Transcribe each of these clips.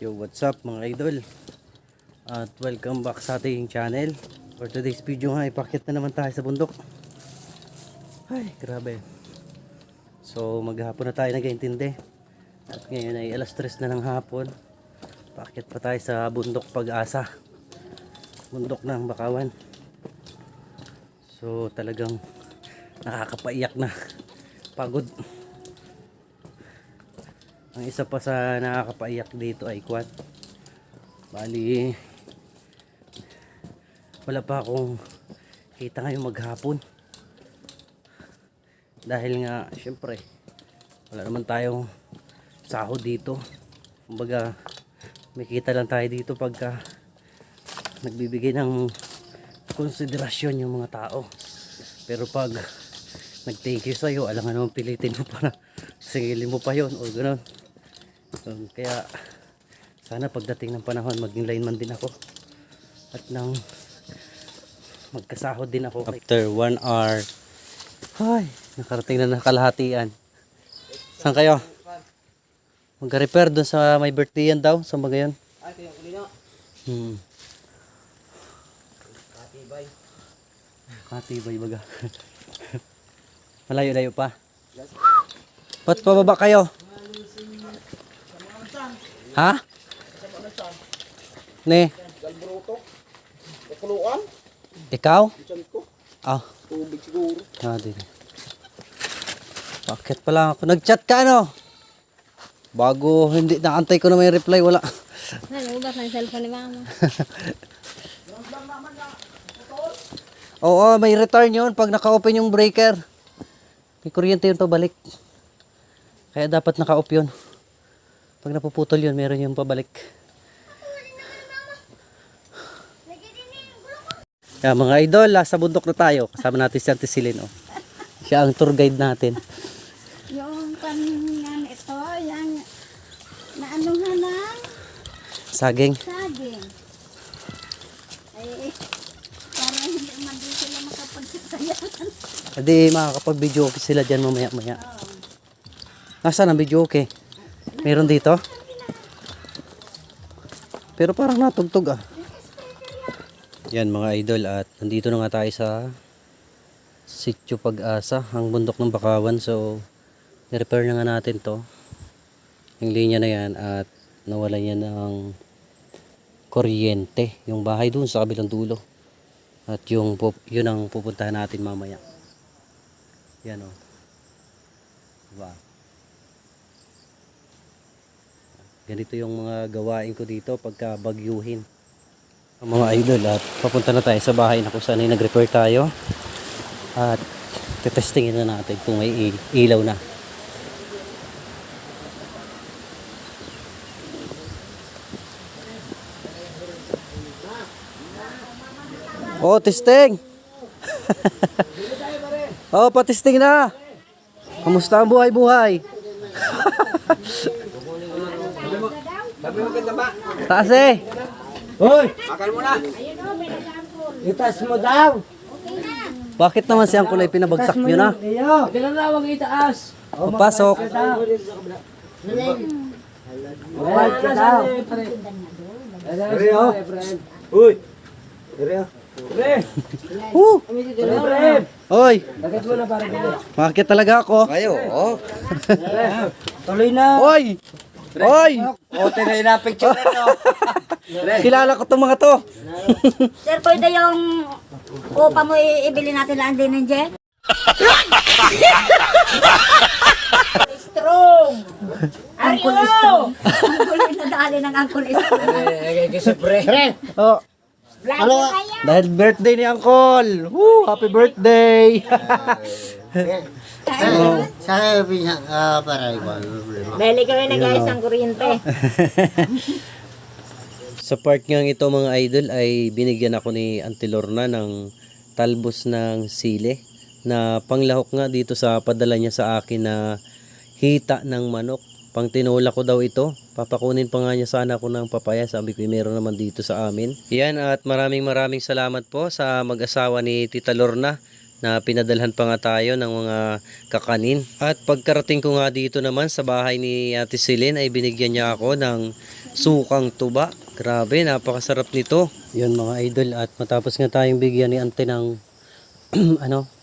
Yo, what's up mga idol? At welcome back sa ating channel. For today's video nga, ipakit na naman tayo sa bundok. Ay, grabe. So, maghapon na tayo nag-iintindi. At ngayon ay alas 3 na ng hapon. Pakit pa tayo sa bundok Pag-asa. Bundok ng Bakawan. So, talagang nakakapaiyak na. Pagod. Ang isa pa sa nakakapaiyak dito ay quad. Bali, wala pa akong kita ngayong maghapon. Dahil nga, syempre, wala naman tayong sahod dito. Kumbaga, may kita lang tayo dito pagka nagbibigay ng konsiderasyon yung mga tao. Pero pag nag-thank you sa'yo, alangan naman pilitin mo para singilin mo pa yun o gano'n. Kaya sana pagdating ng panahon maging lineman din ako at nang magkasahod din ako. After 1 hour, ay, nakarating na nakalahatian. Saan kayo? Magka-repair doon sa may birthday yan daw sa mga yun. Katibay baga. Malayo-layo pa. Ba't pababa kayo? Ha? Ne? Ikaw? Ah. Tubig siguro. Ah, din. Bakit pa lang ako? Nag-chat ka ano? Bago hindi naantay ko na may reply, wala. Nalubas ng cellphone ni mama. Oo, may return yun pag naka-open yung breaker. May kuryente yun pabalik. Kaya dapat naka-off yun. Pag napuputol yun, meron yung pabalik. Kaya mga idol, sa bundok na tayo. Kasama natin si Auntie Celine. Oh. Siya ang tour guide natin. Yung paningan ito, yung naanuhan ng Saging. saging. Ay, para hindi man din sila makapagsasayahan. Hindi makakapag-video okay sila dyan mamaya-maya. Nasaan ang video okay? Meron dito? Pero parang natugtog ah. Yan mga idol, at nandito na nga tayo sa Sitio Pag-asa, ang bundok ng Bakawan. So ni-repair na nga natin to, yung linya na yan, at nawalan yan ng kuryente yung bahay dun sa kabilang dulo. At yun ang pupuntahan natin mamaya. Yan o. Diba? Ganito yung mga gawain ko dito pagka bagyuhin. Ang mga idol, at papunta na tayo sa bahay na kung saan ay nag-repair tayo. At tetestingin na natin kung may ilaw na. Oh, testing! Oh, patesting na! Kamusta ang buhay-buhay? Sabi mo ganda ba? Taas eh! Hoy! Makan mo na! Itas mo daw! Bakit naman siyang kulay pinabagsak nyo na? Iyo! Kinalawang itaas! Papasok! Mawag ka daw! Rio! Uy! Rio! Pre! Pre! Oy! Bakit mo na para dito? Makakit talaga ako. Kayo, oh! Tuloy na! Oy! Oy! O, tinay na picture na to! Kilala ko itong mga to. Sir, pwede yung upa mo ibili natin lang din ng Jen? Strong! Uncle Strong! Uncle nadali ng Uncle Strong. Kasi pre! Oh, Ano? dahil birthday ni Uncle. Woo! Happy birthday! Saya punya para igual. Beli kami na guys ang kuryente. Sa part nga ito mga idol ay binigyan ako ni Auntie Lorna ng talbos ng sili na panglahok nga dito sa padala niya sa akin na hita ng manok. Pang tinola ko daw ito. Papakunin pa nga niya sana ako ng papaya. Sabi ko meron naman dito sa amin. Yan, at maraming salamat po sa mag-asawa ni Tita Lorna na pinadalhan pa nga tayo ng mga kakanin. At pagkarating ko nga dito naman sa bahay ni Ate Celine ay binigyan niya ako ng sukang tuba. Grabe, napakasarap nito. Yun mga idol, at matapos nga tayong bigyan ni Ante ng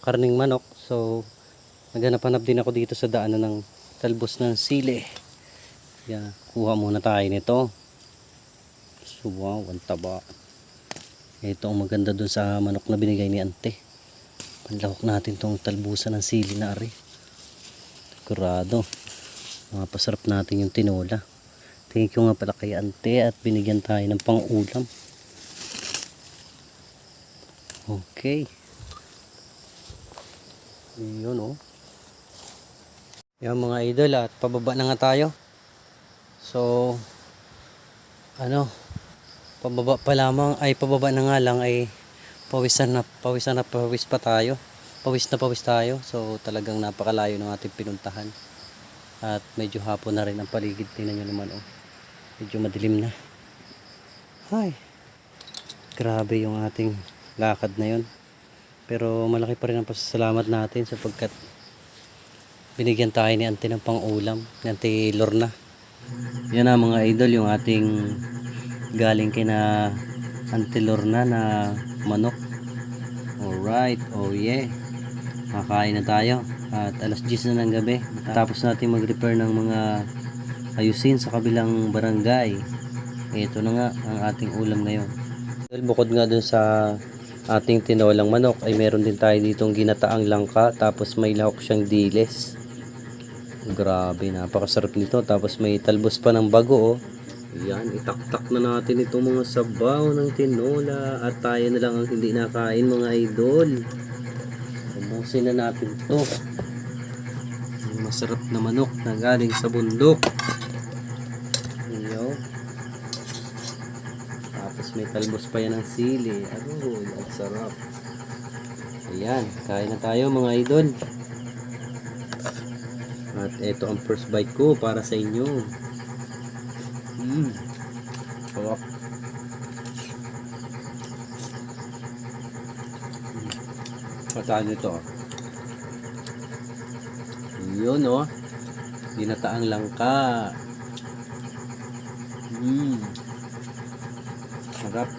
karning manok. So naghanap-hanap din ako dito sa daanan ng talbos ng sili. Yan, kuha muna tayo nito. So wow, ang taba. Ito ang maganda dun sa manok na binigay ni Ante. Panlahok natin tong talbusan ng sili na ari. Sigurado mapasarap natin yung tinola. Thank you nga pala kay Ante at binigyan tayo ng pang-ulam. Okay. Yun oh. Yan mga idol, at pababa na nga tayo. So pababa pa lamang, ay pababa na nga lang ay pawis pa tayo. Pawis tayo. So talagang napakalayo ng ating pinuntahan. At medyo hapon na rin ang paligid. Tingnan nyo naman oh. Medyo madilim na. Ay, grabe yung ating lakad na yun. Pero malaki pa rin ang pasasalamat natin sapagkat binigyan tayo ni Ante ng pang-ulam, ni Ante Lorna. Yan na mga idol, yung ating galing kina Ante Lorna na manok. Alright, oh yeah. Makain na tayo. At alas 10 na ng gabi. Tapos natin mag-repair ng mga ayusin sa kabilang barangay. Ito na nga ang ating ulam ngayon. Bukod nga dun sa ating tinolang manok ay meron din tayo ditong ginataang langka, tapos may lahok siyang diles. Grabe, napakasarap nito. Tapos may talbos pa ng bago oh. Yan, itaktak na natin itong mga sabaw ng tinola at tayo na lang ang hindi nakain mga idol. Ubusin na natin to. Ang masarap na manok na galing sa bundok. Iyo. Tapos may talbos pa yan ng sili. Aroy, ang sarap. Ayan, kain na tayo mga idol. At ito ang first bite ko para sa inyo. Sarap. Pataan nito. Yun oh. Ginataang langka. Sarap.